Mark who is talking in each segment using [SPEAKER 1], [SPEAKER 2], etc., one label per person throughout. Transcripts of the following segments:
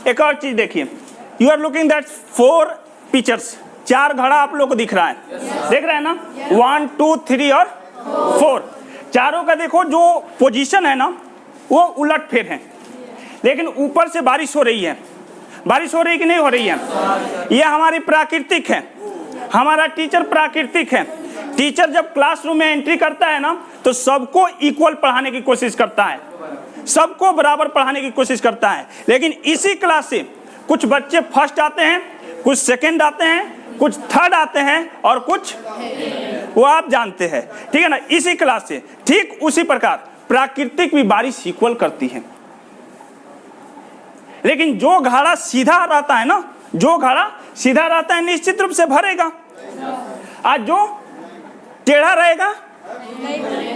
[SPEAKER 1] एक और चीज देखिए, you are looking that 4 pictures, 4 घड़ा आप लोग को दिख रहा है, देख रहे हैं ना, 1 2 3 और 4, चारों का देखो जो पोजीशन है ना वो उलट फेर है, लेकिन ऊपर से बारिश हो रही है। बारिश हो रही है कि नहीं हो रही है? ये हमारी प्राकृतिक है, हमारा टीचर प्राकृतिक है। टीचर जब क्लासरूम में एंट्री करता है ना तो सबको इक्वल पढ़ाने की कोशिश करता है, सबको बराबर पढ़ाने की कोशिश करता है। लेकिन इसी क्लास से कुछ बच्चे फर्स्ट आते हैं, कुछ सेकंड आते हैं, कुछ थर्ड आते हैं और कुछ वो आप जानते हैं, ठीक है ना। इसी क्लास से ठीक उसी प्रकार प्राकृतिक भी बारिश इक्वल करती है। लेकिन जो घड़ा सीधा रहता है ना, जो घड़ा सीधा रहता है निश्चित रूप से भरेगा, आज जो टेढ़ा रहेगा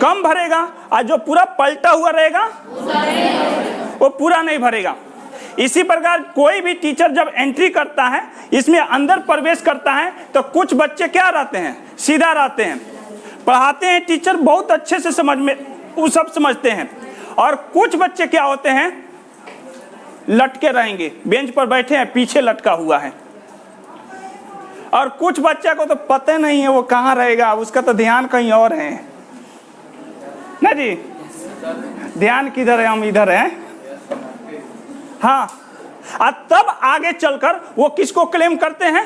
[SPEAKER 1] कम भरेगा, आज जो पूरा पलटा हुआ रहेगा वो पूरा नहीं भरेगा। इसी प्रकार कोई भी टीचर जब एंट्री करता है, इसमें अंदर प्रवेश करता है तो कुछ बच्चे क्या रहते हैं, सीधा रहते हैं, पढ़ाते हैं टीचर बहुत अच्छे से समझ में वो सब समझते हैं, और कुछ बच्चे क्या होते हैं लटके रहेंगे, बेंच पर बैठे हैं पीछे लटका हुआ है, और कुछ बच्चे को तो पता नहीं है वो कहाँ रहेगा, उसका तो ध्यान कहीं और है ना जी, ध्यान किधर है, हम इधर हैं। हाँ, और तब आगे चलकर वो किसको क्लेम करते हैं,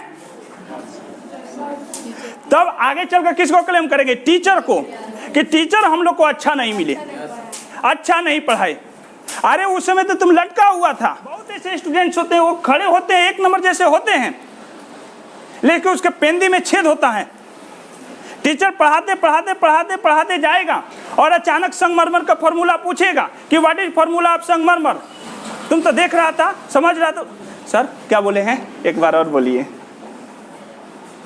[SPEAKER 1] तब आगे चलकर किसको क्लेम करेंगे, टीचर को, कि टीचर हम लोग को अच्छा नहीं मिले, अच्छा नहीं पढ़ाए। अरे उस समय तो तुम लटका हुआ था। बहुत ऐसे स्टूडेंट्स होते हैं वो खड़े होते हैं, 1 नंबर जैसे होते हैं, लेकिन उसके पेंदी में छेद होता है। टीचर पढ़ाते पढ़ाते पढ़ाते पढ़ाते जाएगा और अचानक संगमरमर का फॉर्मूला पूछेगा कि व्हाट इज फॉर्मूला ऑफ संगमरमर। तुम तो देख रहा था, समझ रहा था, सर क्या बोले हैं, एक बार और बोलिए,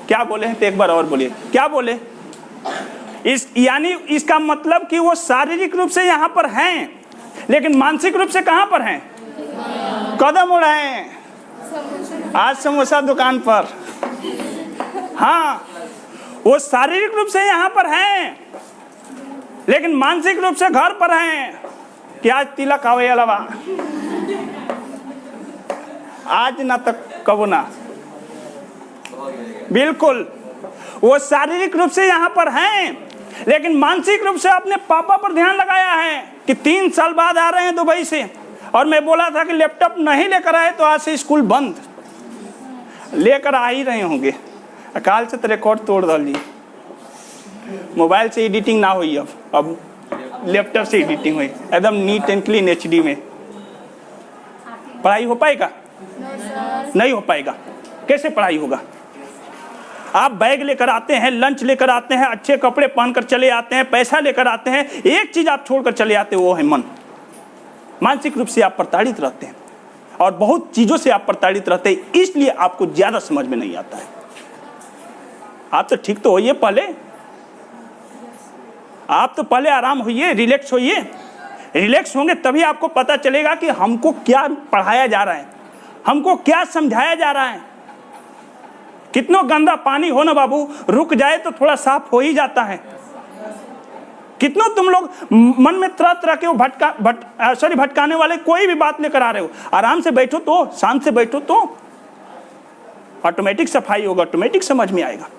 [SPEAKER 1] क्या बोले हैं, तो एक बार और बोलिए, क्या बोले। इस यानी इसका मतलब कि वो शारीरिक रूप से यहाँ पर हैं, लेकिन मानसिक रूप से कहाँ पर हैं, कदम उड़ाए आज समोसा दुकान पर। हाँ, वो शारीरिक रूप से यहाँ पर हैं, लेकिन मानसिक रूप से घर पर हैं कि आज तिलक आवे अलावा, आज ना तक कबो ना। बिल्कुल, वो शारीरिक रूप से यहाँ पर हैं, लेकिन मानसिक रूप से अपने पापा पर ध्यान लगाया है कि 3 साल बाद आ रहे हैं दुबई से, और मैं बोला था कि लैपटॉप नहीं लेकर आए तो आज से स्कूल बंद, लेकर आ ही रहे होंगे। अकाल से तो रिकॉर्ड तोड़ डाली, मोबाइल से एडिटिंग ना हुई, अब लैपटॉप से एडिटिंग हुई, एकदम नीट एंड क्लीन HD में। पढ़ाई हो पाएगा? नहीं हो पाएगा। कैसे पढ़ाई होगा? आप बैग लेकर आते हैं, लंच लेकर आते हैं, अच्छे कपड़े पहनकर चले आते हैं, पैसा लेकर आते हैं, एक चीज आप छोड़कर चले आते हैं, वो है मन। मानसिक रूप से आप प्रताड़ित रहते हैं और बहुत चीजों से आप प्रताड़ित रहते हैं, इसलिए आपको ज्यादा समझ में नहीं आता है। आप तो ठीक तो होइए, पहले आप तो पहले आराम होइए, रिलैक्स होइए। रिलैक्स होंगे तभी आपको पता चलेगा कि हमको क्या पढ़ाया जा रहा है, हमको क्या समझाया जा रहा है। कितना गंदा पानी हो ना बाबू, रुक जाए तो थोड़ा साफ हो ही जाता है। कितना तुम लोग मन में तरह तरह के भटकाने वाले कोई भी बात लेकर आ रहे हो, आराम से बैठो तो, शांत से बैठो तो ऑटोमेटिक सफाई होगा, ऑटोमेटिक समझ में आएगा।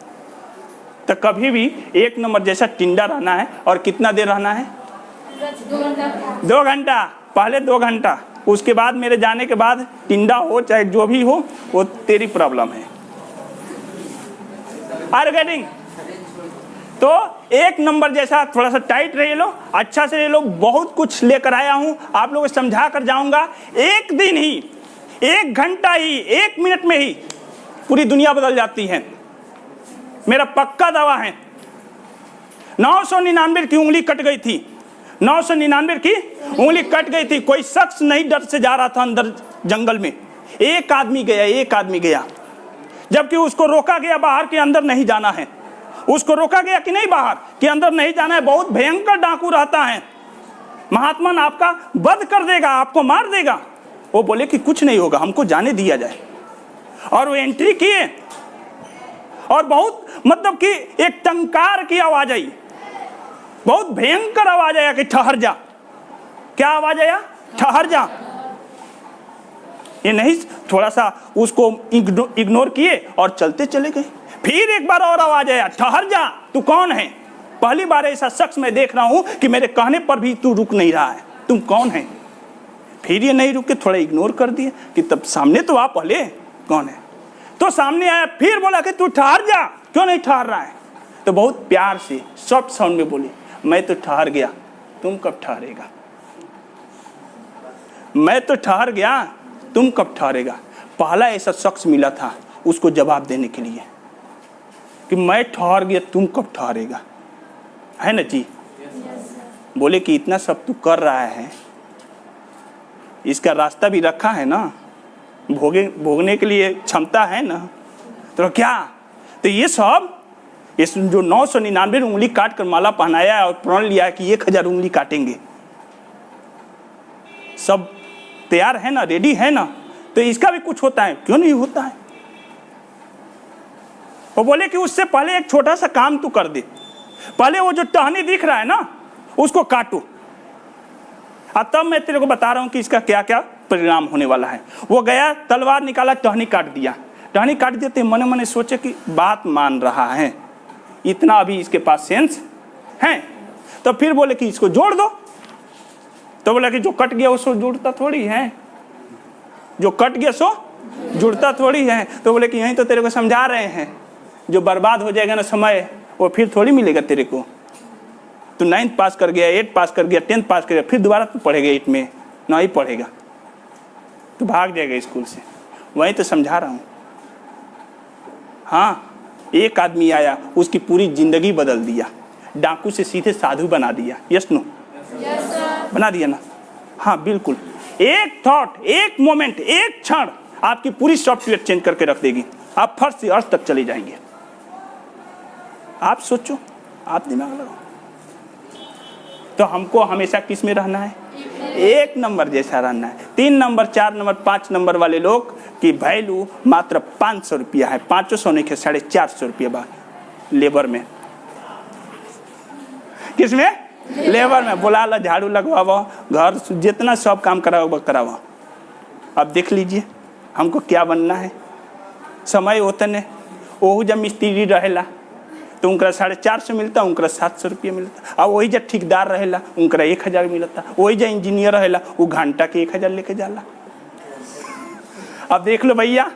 [SPEAKER 1] तो कभी भी 1 नंबर जैसा टिंडा रहना है। और कितना देर रहना है? 2 घंटा। पहले 2 घंटा, उसके बाद मेरे जाने के बाद टिंडा हो चाहे जो भी हो, वो तेरी प्रॉब्लम है। Are you getting? तो 1 नंबर जैसा थोड़ा सा टाइट रह लो, अच्छा से रह लो। बहुत कुछ लेकर आया हूं, आप लोगों को समझा कर जाऊंगा। एक दिन ही, 1 घंटा ही, 1 मिनट में ही पूरी दुनिया बदल जाती है, मेरा पक्का दावा है। 999 की उंगली कट गई थी, 999 की उंगली कट गई थी। कोई शख्स नहीं डर से जा रहा था अंदर जंगल में, एक आदमी गया, एक आदमी गया, जबकि उसको रोका गया बाहर के अंदर नहीं जाना है। उसको रोका गया कि नहीं बाहर के अंदर नहीं जाना है, बहुत भयंकर डाकू रहता है, महात्मा आपका वध कर देगा, आपको मार देगा। वो बोले कि कुछ नहीं होगा, हमको जाने दिया जाए। और वो एंट्री किए और बहुत मतलब कि एक टंकार की आवाज आई, बहुत भयंकर आवाज आया कि ठहर जा। क्या आवाज आया? ठहर जा। ये नहीं थोड़ा सा उसको इग्नोर किए और चलते चले गए। फिर एक बार और आवाज आया, ठहर जा, तू कौन है? पहली बार ऐसा शख्स मैं देख रहा हूं कि मेरे कहने पर भी तू रुक नहीं रहा है, तुम कौन है? फिर ये नहीं रुके, थोड़ा इग्नोर कर दिए कि तब सामने तो आ पहले, कौन है? तो सामने आया, फिर बोला कि तू ठहर जा, क्यों नहीं ठहर रहा है? तो बहुत प्यार से सॉफ्ट साउंड में बोली, मैं तो ठहर गया, तुम कब ठहरेगा? मैं तो ठहर गया, तुम कब ठहरेगा? पहला ऐसा शख्स मिला था उसको जवाब देने के लिए कि मैं ठहर गया, तुम कब ठहरेगा, है ना जी? बोले कि इतना सब तू कर रहा है, इसका रास्ता भी रखा है ना, भोगने के लिए क्षमता है ना, तो क्या? तो ये सब जो 999 उंगली काट कर माला पहनाया है और प्रण लिया है कि 1000 उंगली काटेंगे, सब तैयार है ना, रेडी है ना, तो इसका भी कुछ होता है, क्यों नहीं होता है? वो बोले कि उससे पहले एक छोटा सा काम तू कर दे, पहले वो जो टहनी दिख रहा है ना उसको काटो, अब तब मैं तेरे को बता रहा हूं कि इसका क्या क्या परिणाम होने वाला है। वो गया, तलवार निकाला, टहनी काट दिया। टहनी काट देते मने मने सोचे कि बात मान रहा है, इतना अभी इसके पास सेंस है। तो फिर बोले कि इसको जोड़ दो, तो बोला कि जो कट गया उसको जुड़ता थोड़ी है, जो कट गया सो जुड़ता थोड़ी है। तो बोले कि यहीं तो तेरे को समझा रहे हैं, जो बर्बाद हो जाएगा ना समय, वो फिर थोड़ी मिलेगा तेरे को। तो 9th पास कर गया, 8 पास कर गया, 10th पास कर गया, फिर दोबारा तो पढ़ेगा 8 में नहीं पढ़ेगा तो भाग जाएगा स्कूल से। वहीं तो समझा रहा हूँ। हाँ, एक आदमी आया, उसकी पूरी जिंदगी बदल दिया, डाकू से सीधे साधु बना दिया। Yes no? बना दिया ना? हाँ बिल्कुल। एक थॉट, एक मोमेंट, एक क्षण आपकी पूरी सॉफ्टवेयर चेंज करके रख देगी। आप फर्स्ट से अर्थ तक चले जाएंगे। आप सोचो, आप दिमाग लगाओ। तो हमको हमेशा किस में रहना है? 1 नंबर जैसा रहना है। 3 नंबर, 4 नंबर, 5 नंबर वाले लोग की वैल्यू मात्र 500 रुपया है। 500 नहीं, 450 रुपया लेबर में। किसमें? लेबर में। बुला ला, झाड़ू लगवाओ, घर जितना सब काम कराओ कराओ। अब देख लीजिए हमको क्या बनना है। समय उतने वो जब मिस्त्री रहेला तो उनका 450 मिलता, उनका 700 रुपया मिलता। अब वही जब ठेकेदार रहेला उनका 1000 मिलता। वही जब इंजीनियर रहेला वो घंटा के 1000 लेके जाला। अब देख लो भैया,